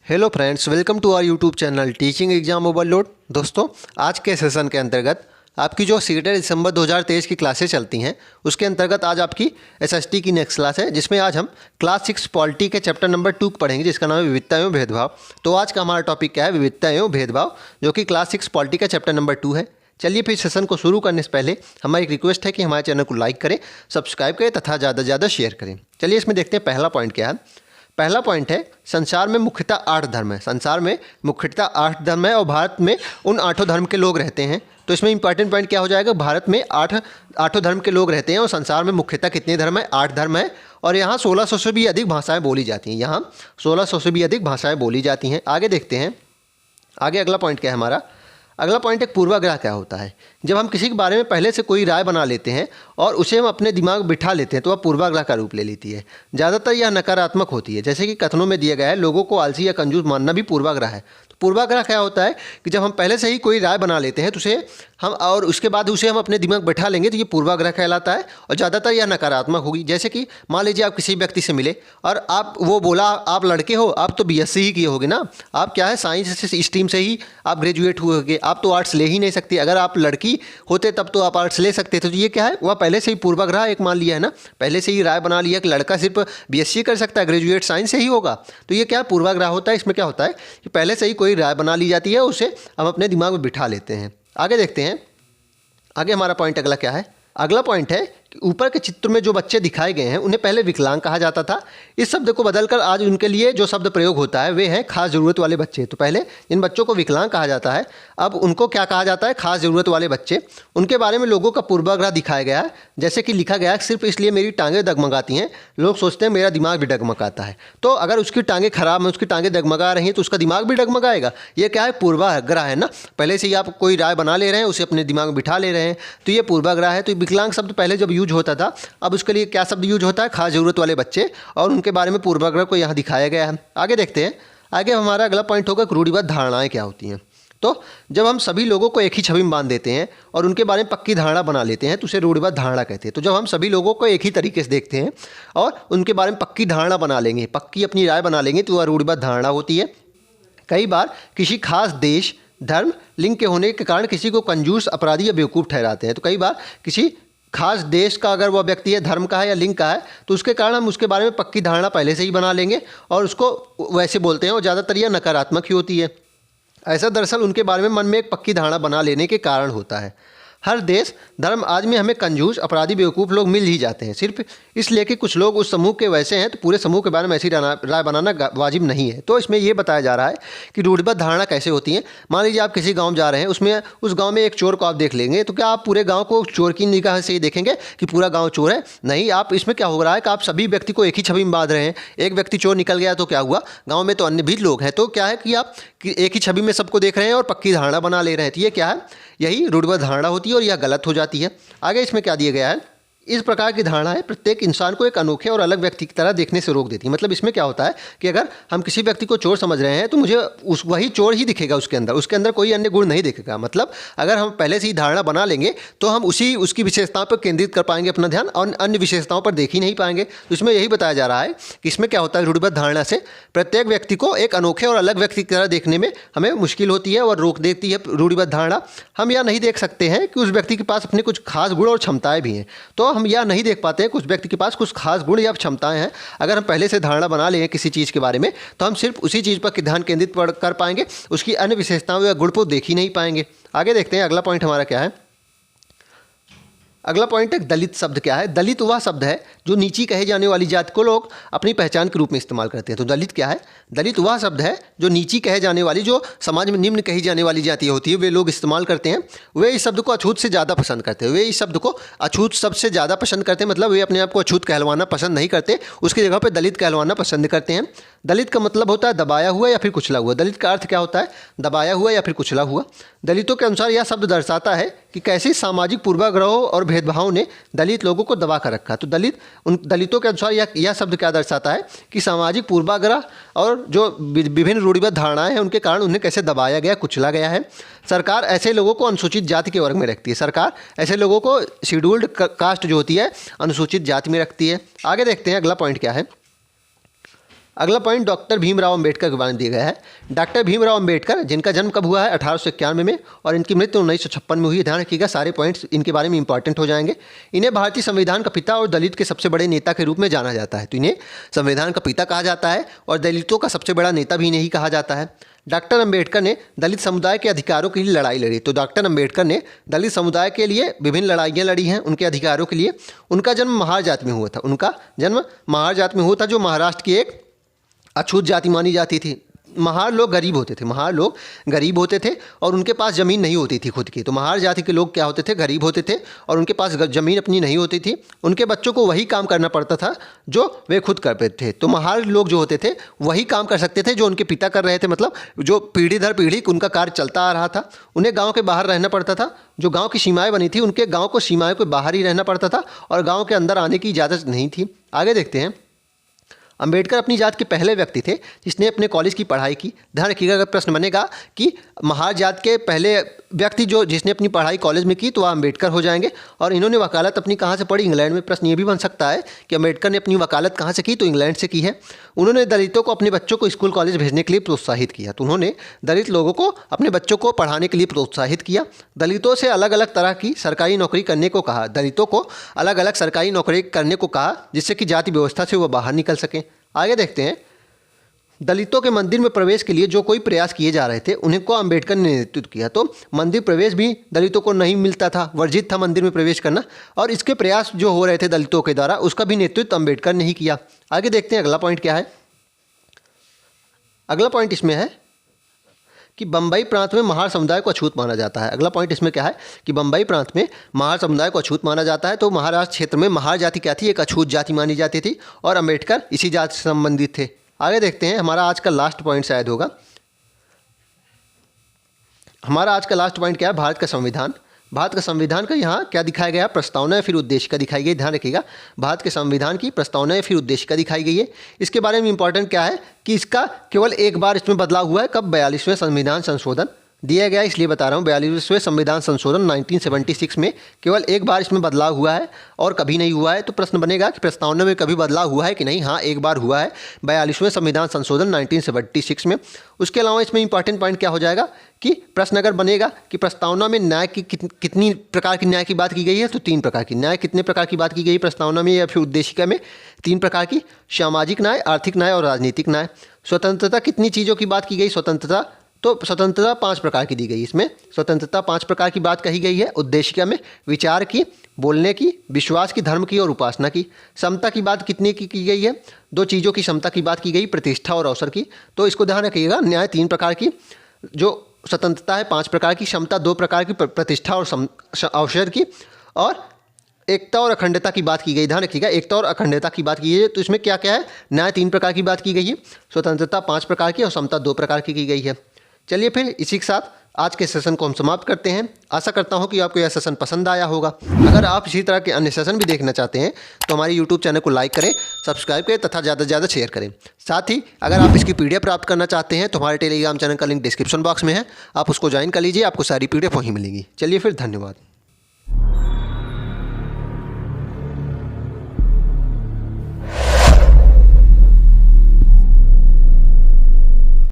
Hello friends, welcome to our YouTube channel teaching exam overload. दोस्तों, आज के session के अंतर्गत आपकी जो सीटेट दिसंबर 2023 की क्लासेस चलती हैं उसके अंतर्गत आज आपकी एसएसटी की नेक्स्ट क्लास है, जिसमें आज हम क्लास 6 पॉलिटी के चैप्टर नंबर 2 पढ़ेंगे, जिसका नाम है विविधता एवं भेदभाव। तो आज का हमारा टॉपिक क्या है? विविधता एवं भेदभाव, जो कि क्लास 6 पॉलिटी का चैप्टर नंबर 2 है। चलिए फिर सेशन को शुरू करने से पहले हमारी एक रिक्वेस्ट है कि हमारे चैनल को लाइक करें, सब्सक्राइब करें तथा ज़्यादा से ज़्यादा शेयर करें। चलिए इसमें देखते हैं पहला पॉइंट क्या है। पहला पॉइंट है, संसार में मुख्यतः 8 धर्म है। संसार में मुख्यतः 8 धर्म है और भारत में उन 8 धर्म के लोग रहते हैं। तो इसमें इंपॉर्टेंट पॉइंट क्या हो जाएगा? भारत में 8 धर्म के लोग रहते हैं और संसार में मुख्यतः कितने धर्म है? 8 धर्म है। और यहाँ 1600 से भी अधिक भाषाएं बोली जाती हैं। यहाँ 1600 से भी अधिक भाषाएं बोली जाती हैं। आगे देखते हैं, आगे अगला पॉइंट क्या है हमारा। अगला पॉइंट एक पूर्वाग्रह क्या होता है। जब हम किसी के बारे में पहले से कोई राय बना लेते हैं और उसे हम अपने दिमाग में बिठा लेते हैं तो वह पूर्वाग्रह का रूप ले लेती है। ज़्यादातर यह नकारात्मक होती है, जैसे कि कथनों में दिया गया है, लोगों को आलसी या कंजूस मानना भी पूर्वाग्रह है। तो पूर्वाग्रह क्या होता है कि जब हम पहले से ही कोई राय बना लेते हैं तो उसे हम और उसके बाद उसे हम अपने दिमाग बैठा लेंगे तो ये पूर्वाग्रह कहलाता है। और ज़्यादातर यह नकारात्मक होगी। जैसे कि मान लीजिए आप किसी व्यक्ति से मिले और वो बोला आप लड़के हो, आप तो बीएससी ही किए होगे ना, आप क्या है साइंस स्ट्रीम से ही आप ग्रेजुएट हुए होगे, आप तो आर्ट्स ले ही नहीं सकते। अगर आप लड़की होते तब तो आप आर्ट्स ले सकते थे। तो ये क्या है? वह पहले से ही पूर्वाग्रह एक मान लिया है ना, पहले से ही राय बना लिया कि लड़का सिर्फ बीएससी कर सकता है, ग्रेजुएट साइंस से ही होगा। तो ये क्या पूर्वाग्रह होता है? इसमें क्या होता है कि पहले से ही कोई राय बना ली जाती है, उसे हम अपने दिमाग में बिठा लेते हैं। आगे देखते हैं, आगे हमारा पॉइंट अगला क्या है। अगला पॉइंट है कि ऊपर के चित्र में जो बच्चे दिखाए गए हैं उन्हें पहले विकलांग कहा जाता था। इस शब्द को बदलकर आज उनके लिए जो शब्द प्रयोग होता है वे हैं खास ज़रूरत वाले बच्चे। तो पहले इन बच्चों को विकलांग कहा जाता है, अब उनको क्या कहा जाता है? खास ज़रूरत वाले बच्चे। उनके बारे में लोगों का पूर्वाग्रह दिखाया गया है, जैसे कि लिखा गया है सिर्फ इसलिए मेरी टांगें डगमगाती हैं, लोग सोचते हैं मेरा दिमाग भी डगमगाता है। तो अगर उसकी टांगें खराब हैं, उसकी टांगें डगमगा रही हैं तो उसका दिमाग भी डगमगाएगा। ये क्या है? पूर्वाग्रह है ना। पहले से ही आप कोई राय बना ले रहे हैं, उसे अपने दिमाग में बिठा ले रहे हैं, तो ये पूर्वाग्रह है। तो विकलांग शब्द पहले जब यूज होता था, अब उसके लिए क्या शब्द यूज होता है? खास ज़रूरत वाले बच्चे। और उनके बारे में पूर्वाग्रह को यहाँ दिखाया गया है। आगे देखते हैं, आगे हमारा अगला पॉइंट होगा रूढ़िबद्ध धारणाएं क्या होती हैं। तो जब हम सभी लोगों को एक ही छवि में बांध देते हैं और उनके बारे में पक्की धारणा बना लेते हैं तो उसे रूढ़िबद्ध धारणा कहते हैं। तो जब हम सभी लोगों को एक ही तरीके से देखते हैं और उनके बारे में पक्की धारणा बना लेंगे, पक्की अपनी राय बना लेंगे, तो वह रूढ़िबद्ध धारणा होती है। कई बार किसी खास देश, धर्म, लिंग के होने के कारण किसी को कंजूस, अपराधी या बेवकूफ़ ठहराते हैं। तो कई बार किसी खास देश का अगर वह व्यक्ति है, धर्म का है या लिंग का है, तो उसके कारण हम उसके बारे में पक्की धारणा पहले से ही बना लेंगे और उसको वैसे बोलते हैं। और ज़्यादातर यह नकारात्मक ही होती है। ऐसा दरअसल उनके बारे में मन में एक पक्की धारणा बना लेने के कारण होता है। हर देश, धर्म आदि में हमें कंजूस, अपराधी, बेवकूफ़ लोग मिल ही जाते हैं। सिर्फ इसलिए कि कुछ लोग उस समूह के वैसे हैं तो पूरे समूह के बारे में ऐसी राय बनाना वाजिब नहीं है। तो इसमें यह बताया जा रहा है कि रूढ़िबद्ध धारणा कैसे होती है। मान लीजिए आप किसी गांव जा रहे हैं, उस गांव में एक चोर को आप देख लेंगे, तो क्या आप पूरे गांव को चोर की निगाह से ही देखेंगे कि पूरा गांव चोर है? नहीं। आप इसमें क्या हो रहा है कि आप सभी व्यक्ति को एक ही छवि में बांध रहे हैं। एक व्यक्ति चोर निकल गया तो क्या हुआ? गाँव में तो अन्य भी लोग हैं। तो क्या है कि आप एक ही छवि में सबको देख रहे हैं और पक्की धारणा बना ले रहे हैं। तो ये क्या है? यही रूढ़िबद्ध धारणा होती है और यह गलत हो जाती है। आगे इसमें क्या दिया गया है? इस प्रकार की धारणा है प्रत्येक इंसान को एक अनोखे और अलग व्यक्ति की तरह देखने से रोक देती है। मतलब इसमें क्या होता है कि अगर हम किसी व्यक्ति को चोर समझ रहे हैं तो मुझे वही चोर ही दिखेगा, उसके अंदर कोई अन्य गुण नहीं दिखेगा। मतलब अगर हम पहले से ही धारणा बना लेंगे तो हम उसकी विशेषताओं पर केंद्रित कर पाएंगे अपना ध्यान और अन्य विशेषताओं पर देख ही नहीं पाएंगे। तो इसमें यही बताया जा रहा है कि इसमें क्या होता है, रूढ़िबद्ध धारणा से प्रत्येक व्यक्ति को एक अनोखे और अलग व्यक्ति की तरह देखने में हमें मुश्किल होती है और रोक देती है रूढ़िबद्ध धारणा। हम यह नहीं देख सकते हैं कि उस व्यक्ति के पास अपने कुछ खास गुण और क्षमताएं भी हैं। तो हम यह नहीं देख पाते हैं कुछ व्यक्ति के पास कुछ खास गुण या क्षमताएं हैं। अगर हम पहले से धारणा बना लें किसी चीज़ के बारे में तो हम सिर्फ उसी चीज़ पर ध्यान केंद्रित कर पाएंगे, उसकी अन्य विशेषताओं या गुण को देख ही नहीं पाएंगे। आगे देखते हैं अगला पॉइंट हमारा क्या है। अगला पॉइंट है दलित शब्द क्या है। दलित वह शब्द है जो नीची कहे जाने वाली जाति को लोग अपनी पहचान के रूप में इस्तेमाल करते हैं। तो दलित क्या है? दलित वह शब्द है जो नीची कहे जाने वाली, जो समाज में निम्न कही जाने वाली जाति होती है, वे लोग इस्तेमाल करते हैं। वे इस शब्द को अछूत से ज़्यादा पसंद करते हैं। वे इस शब्द को अछूत शब्द से ज़्यादा पसंद करते हैं। मतलब वे अपने आप को अछूत कहलवाना पसंद नहीं करते, उसकी जगह पर दलित कहलवाना पसंद करते हैं। दलित का मतलब होता है दबाया हुआ या फिर कुचला हुआ। दलित का अर्थ क्या होता है? दबाया हुआ या फिर कुचला हुआ। दलितों के अनुसार यह शब्द दर्शाता है कि कैसे सामाजिक पूर्वाग्रहों और भेदभावों ने दलित लोगों को दबा कर रखा। तो उन दलितों के अनुसार यह शब्द क्या दर्शाता है कि सामाजिक पूर्वाग्रह और जो विभिन्न रूढ़िबद्ध धारणाएं हैं उनके कारण उन्हें कैसे दबाया गया, कुचला गया है। सरकार ऐसे लोगों को अनुसूचित जाति के वर्ग में रखती है। सरकार ऐसे लोगों को शेड्यूल्ड कास्ट जो होती है अनुसूचित जाति में रखती है। आगे देखते हैं अगला पॉइंट क्या है। अगला पॉइंट डॉक्टर भीमराव अंबेडकर के बारे में दिया गया है। डॉक्टर भीमराव अंबेडकर जिनका जन्म कब हुआ है 1891 में और इनकी मृत्यु 1956 में हुई है। ध्यान रखिएगा, सारे पॉइंट्स इनके बारे में इंपॉर्टेंट हो जाएंगे। इन्हें भारतीय संविधान का पिता और दलित के सबसे बड़े नेता के रूप में जाना जाता है। तो इन्हें संविधान का पिता कहा जाता है और दलितों का सबसे बड़ा नेता भी इन्हें ही कहा जाता है। डॉक्टर अंबेडकर ने दलित समुदाय के अधिकारों के लिए लड़ाई लड़ी। तो डॉक्टर अंबेडकर ने दलित समुदाय के लिए विभिन्न लड़ाइयाँ लड़ी हैं उनके अधिकारों के लिए। उनका जन्म महार जाति में हुआ था। उनका जन्म महार जाति में हुआ था, जो महाराष्ट्र की एक अछूत जाति मानी जाती थी। महार लोग गरीब होते थे। महार लोग गरीब होते थे और उनके पास ज़मीन नहीं होती थी खुद की। तो महार जाति के लोग क्या होते थे, गरीब होते थे और उनके पास ज़मीन अपनी नहीं होती थी। उनके बच्चों को वही काम करना पड़ता था जो वे खुद करते थे। तो महार लोग जो होते थे वही काम कर सकते थे जो उनके पिता कर रहे थे, मतलब जो पीढ़ी दर पीढ़ी उनका कार्य चलता आ रहा था। उन्हें गाँव के बाहर रहना पड़ता था। जो गाँव की सीमाएँ बनी थी, उनके गाँव को सीमाएँ के बाहर ही रहना पड़ता था और गाँव के अंदर आने की इजाज़त नहीं थी। आगे देखते हैं। अंबेडकर अपनी जात के पहले व्यक्ति थे जिसने अपने कॉलेज की पढ़ाई की। ध्यान रखिएगा, अगर प्रश्न बनेगा कि महार जात के पहले व्यक्ति जिसने अपनी पढ़ाई कॉलेज में की तो वह अंबेडकर हो जाएंगे। और इन्होंने वकालत अपनी कहाँ से पढ़ी, इंग्लैंड में। प्रश्न ये भी बन सकता है कि अंबेडकर ने अपनी वकालत कहाँ से की, तो इंग्लैंड से की है। उन्होंने दलितों को अपने बच्चों को स्कूल कॉलेज भेजने के लिए प्रोत्साहित किया। तो उन्होंने दलित लोगों को अपने बच्चों को पढ़ाने के लिए प्रोत्साहित किया। दलितों से अलग अलग तरह की सरकारी नौकरी करने को कहा। दलितों को अलग अलग सरकारी नौकरी करने को कहा जिससे कि जाति व्यवस्था से वह बाहर निकल सकें। आगे देखते हैं। दलितों के मंदिर में प्रवेश के लिए जो कोई प्रयास किए जा रहे थे उन्हें को अंबेडकर ने नेतृत्व किया। तो मंदिर प्रवेश भी दलितों को नहीं मिलता था, वर्जित था मंदिर में प्रवेश करना, और इसके प्रयास जो हो रहे थे दलितों के द्वारा उसका भी नेतृत्व अंबेडकर ने ही किया। आगे देखते हैं अगला पॉइंट क्या है। अगला पॉइंट इसमें है कि बम्बई प्रांत में महार समुदाय को अछूत माना जाता है। अगला पॉइंट इसमें क्या है कि बम्बई प्रांत में महार समुदाय को अछूत माना जाता है। तो महाराष्ट्र क्षेत्र में महार जाति क्या थी, एक अछूत जाति मानी जाती थी और अंबेडकर इसी जाति से संबंधित थे। आगे देखते हैं। हमारा आज का लास्ट पॉइंट शायद होगा। हमारा आज का लास्ट पॉइंट क्या है, भारत का संविधान। भारत का संविधान का यहाँ क्या दिखाया गया, प्रस्तावना या फिर उद्देशिका दिखाई गई। ध्यान रखिएगा, भारत के संविधान की प्रस्तावना या फिर उद्देशिका दिखाई गई है। इसके बारे में इंपॉर्टेंट क्या है कि इसका केवल एक बार इसमें बदलाव हुआ है। कब, 42वें संविधान संशोधन दिया गया, इसलिए बता रहा हूँ। 42वें संविधान संशोधन 1976 में केवल एक बार इसमें बदलाव हुआ है और कभी नहीं हुआ है। तो प्रश्न बनेगा कि प्रस्तावना में कभी बदलाव हुआ है कि नहीं। हाँ, एक बार हुआ है, 42वें संविधान संशोधन 1976 में। उसके अलावा इसमें इंपॉर्टेंट पॉइंट क्या हो जाएगा कि प्रश्न अगर बनेगा कि प्रस्तावना में न्याय की कितनी प्रकार की न्याय की बात की गई है, तो 3 प्रकार की। न्याय कितने प्रकार की बात की गई प्रस्तावना में या फिर उद्देशिका में, 3 प्रकार की, सामाजिक न्याय, आर्थिक न्याय और राजनीतिक न्याय। स्वतंत्रता कितनी चीज़ों की बात की गई, स्वतंत्रता, तो स्वतंत्रता 5 प्रकार की दी गई। इसमें स्वतंत्रता 5 प्रकार की बात कही गई है। उद्देशिका में विचार की, बोलने की, विश्वास की, धर्म की और उपासना की। समता की बात कितनी की गई है, 2 चीज़ों की समता की बात की गई, प्रतिष्ठा और अवसर की। तो इसको ध्यान रखिएगा, न्याय 3 प्रकार की, जो स्वतंत्रता है 5 प्रकार की, समता 2 प्रकार की, प्रतिष्ठा और अवसर की, और एकता और अखंडता की बात की गई। ध्यान रखिएगा, एकता और अखंडता की बात की गई है। तो इसमें क्या क्या है, न्याय 3 प्रकार की बात की गई है, स्वतंत्रता 5 प्रकार की और समता 2 प्रकार की गई है। चलिए फिर इसी के साथ आज के सेशन को हम समाप्त करते हैं। आशा करता हूं कि आपको यह सेशन पसंद आया होगा। अगर आप इसी तरह के अन्य सेशन भी देखना चाहते हैं तो हमारे यूट्यूब चैनल को लाइक करें, सब्सक्राइब करें तथा ज़्यादा से ज़्यादा शेयर करें। साथ ही अगर आप इसकी PDF प्राप्त करना चाहते हैं तो हमारे टेलीग्राम चैनल का लिंक डिस्क्रिप्शन बॉक्स में है, आप उसको ज्वाइन कर लीजिए, आपको सारी PDF वहीं मिलेगी। चलिए फिर, धन्यवाद।